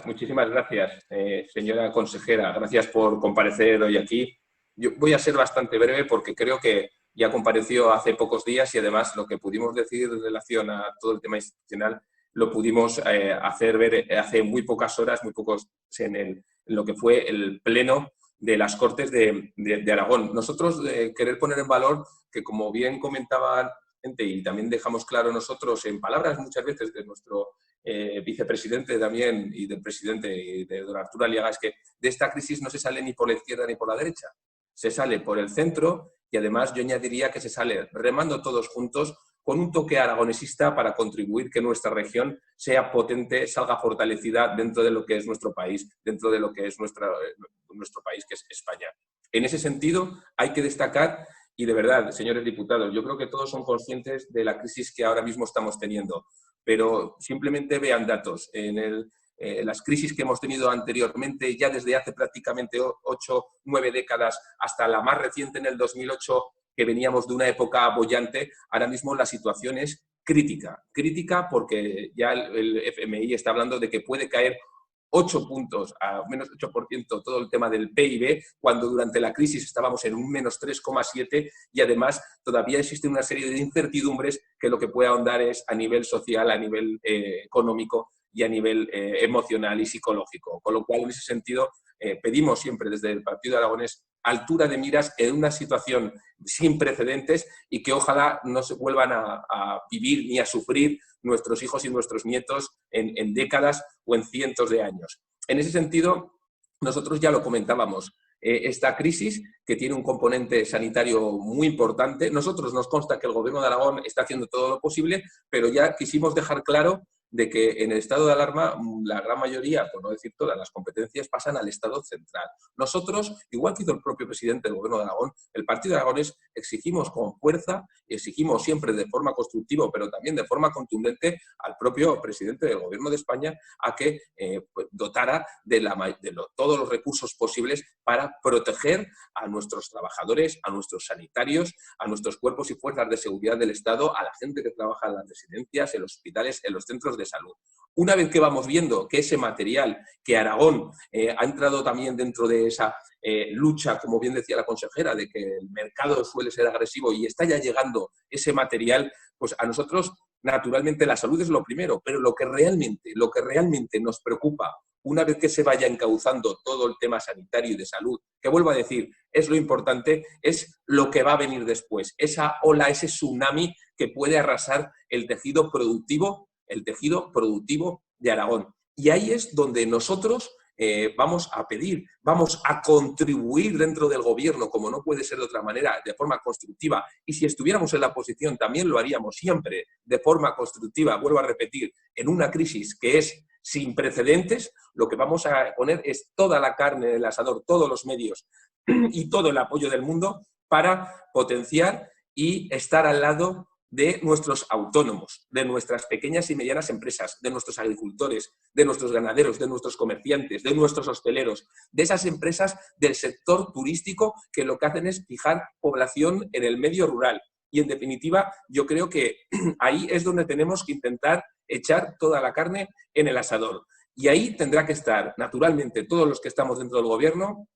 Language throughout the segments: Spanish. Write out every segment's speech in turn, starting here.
Muchísimas gracias, señora consejera. Gracias por comparecer hoy aquí. Yo voy a ser bastante breve porque creo que ya compareció hace pocos días y además lo que pudimos decir en relación a todo el tema institucional lo pudimos hacer ver hace muy pocas horas, en lo que fue el pleno de las Cortes de Aragón. Nosotros querer poner en valor que, como bien comentaban y también dejamos claro nosotros en palabras muchas veces de nuestro vicepresidente también y del presidente y de don Arturo Aliaga, es que de esta crisis no se sale ni por la izquierda ni por la derecha, se sale por el centro y además yo añadiría que se sale remando todos juntos con un toque aragonesista para contribuir que nuestra región sea potente, salga fortalecida dentro de lo que es nuestro país, dentro de lo que es nuestro país, que es España. En ese sentido, hay que destacar, y de verdad, señores diputados, yo creo que todos son conscientes de la crisis que ahora mismo estamos teniendo, pero simplemente vean datos. Las crisis que hemos tenido anteriormente, ya desde hace prácticamente 8, 9 décadas, hasta la más reciente en el 2008, que veníamos de una época boyante, ahora mismo la situación es crítica. Crítica porque ya el FMI está hablando de que puede caer 8 puntos, a menos 8% todo el tema del PIB, cuando durante la crisis estábamos en un menos 3,7 y además todavía existe una serie de incertidumbres que lo que puede ahondar es a nivel social, a nivel económico y a nivel emocional y psicológico. Con lo cual, en ese sentido, pedimos siempre desde el Partido Aragonés altura de miras en una situación sin precedentes y que ojalá no se vuelvan a vivir ni a sufrir nuestros hijos y nuestros nietos en décadas o en cientos de años. En ese sentido, nosotros ya lo comentábamos, esta crisis que tiene un componente sanitario muy importante. Nosotros nos consta que el Gobierno de Aragón está haciendo todo lo posible, pero ya quisimos dejar claro de que en el estado de alarma la gran mayoría, por no decir todas, las competencias pasan al Estado central. Nosotros, igual que hizo el propio presidente del Gobierno de Aragón, el Partido de Aragonés exigimos con fuerza, exigimos siempre de forma constructiva, pero también de forma contundente al propio presidente del Gobierno de España a que dotara de todos los recursos posibles para proteger a nuestros trabajadores, a nuestros sanitarios, a nuestros cuerpos y fuerzas de seguridad del Estado, a la gente que trabaja en las residencias, en los hospitales, en los centros de salud. Una vez que vamos viendo que ese material, que Aragón ha entrado también dentro de esa lucha, como bien decía la consejera, de que el mercado suele ser agresivo y está ya llegando ese material, pues a nosotros, naturalmente, la salud es lo primero, pero lo que realmente nos preocupa, una vez que se vaya encauzando todo el tema sanitario y de salud, que vuelvo a decir, es lo importante, es lo que va a venir después, esa ola, ese tsunami que puede arrasar el tejido productivo de Aragón. Y ahí es donde nosotros vamos a pedir, vamos a contribuir dentro del gobierno, como no puede ser de otra manera, de forma constructiva. Y si estuviéramos en la oposición, también lo haríamos siempre de forma constructiva, vuelvo a repetir, en una crisis que es sin precedentes. Lo que vamos a poner es toda la carne en el asador, todos los medios y todo el apoyo del mundo para potenciar y estar al lado de nuestros autónomos, de nuestras pequeñas y medianas empresas, de nuestros agricultores, de nuestros ganaderos, de nuestros comerciantes, de nuestros hosteleros, de esas empresas del sector turístico que lo que hacen es fijar población en el medio rural. Y, en definitiva, yo creo que ahí es donde tenemos que intentar echar toda la carne en el asador. Y ahí tendrá que estar, naturalmente, todos los que estamos dentro del gobierno,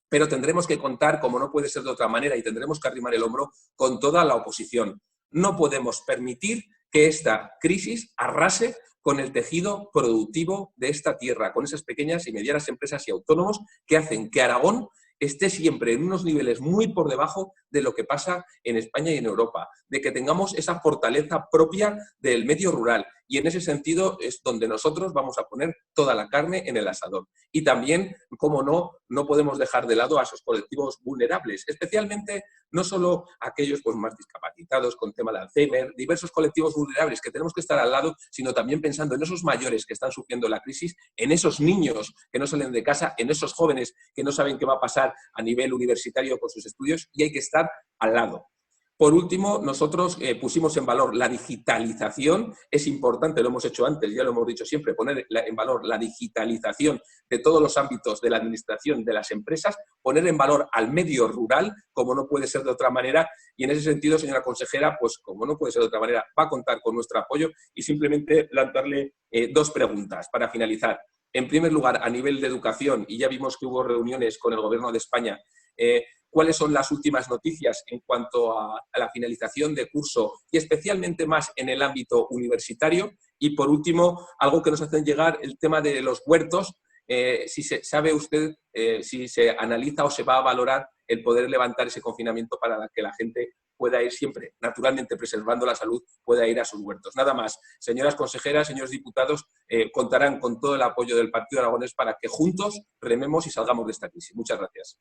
pero tendremos que contar, como no puede ser de otra manera, y tendremos que arrimar el hombro con toda la oposición. No podemos permitir que esta crisis arrase con el tejido productivo de esta tierra, con esas pequeñas y medianas empresas y autónomos que hacen que Aragón esté siempre en unos niveles muy por debajo de lo que pasa en España y en Europa, de que tengamos esa fortaleza propia del medio rural. Y en ese sentido es donde nosotros vamos a poner toda la carne en el asador. Y también, como no podemos dejar de lado a esos colectivos vulnerables, especialmente no solo aquellos pues, más discapacitados con tema de Alzheimer, diversos colectivos vulnerables que tenemos que estar al lado, sino también pensando en esos mayores que están sufriendo la crisis, en esos niños que no salen de casa, en esos jóvenes que no saben qué va a pasar a nivel universitario con sus estudios, y hay que estar al lado. Por último, nosotros pusimos en valor la digitalización. Es importante, lo hemos hecho antes, ya lo hemos dicho siempre, poner en valor la digitalización de todos los ámbitos de la administración, de las empresas, poner en valor al medio rural, como no puede ser de otra manera. Y en ese sentido, señora consejera, pues como no puede ser de otra manera, va a contar con nuestro apoyo y simplemente plantearle dos preguntas para finalizar. En primer lugar, a nivel de educación, y ya vimos que hubo reuniones con el Gobierno de España, cuáles son las últimas noticias en cuanto a la finalización de curso y especialmente más en el ámbito universitario. Y por último, algo que nos hacen llegar, el tema de los huertos. Si sabe usted si se analiza o se va a valorar el poder levantar ese confinamiento para que la gente pueda ir siempre, naturalmente preservando la salud, pueda ir a sus huertos. Nada más. Señoras consejeras, señores diputados, contarán con todo el apoyo del Partido Aragonés para que juntos rememos y salgamos de esta crisis. Muchas gracias.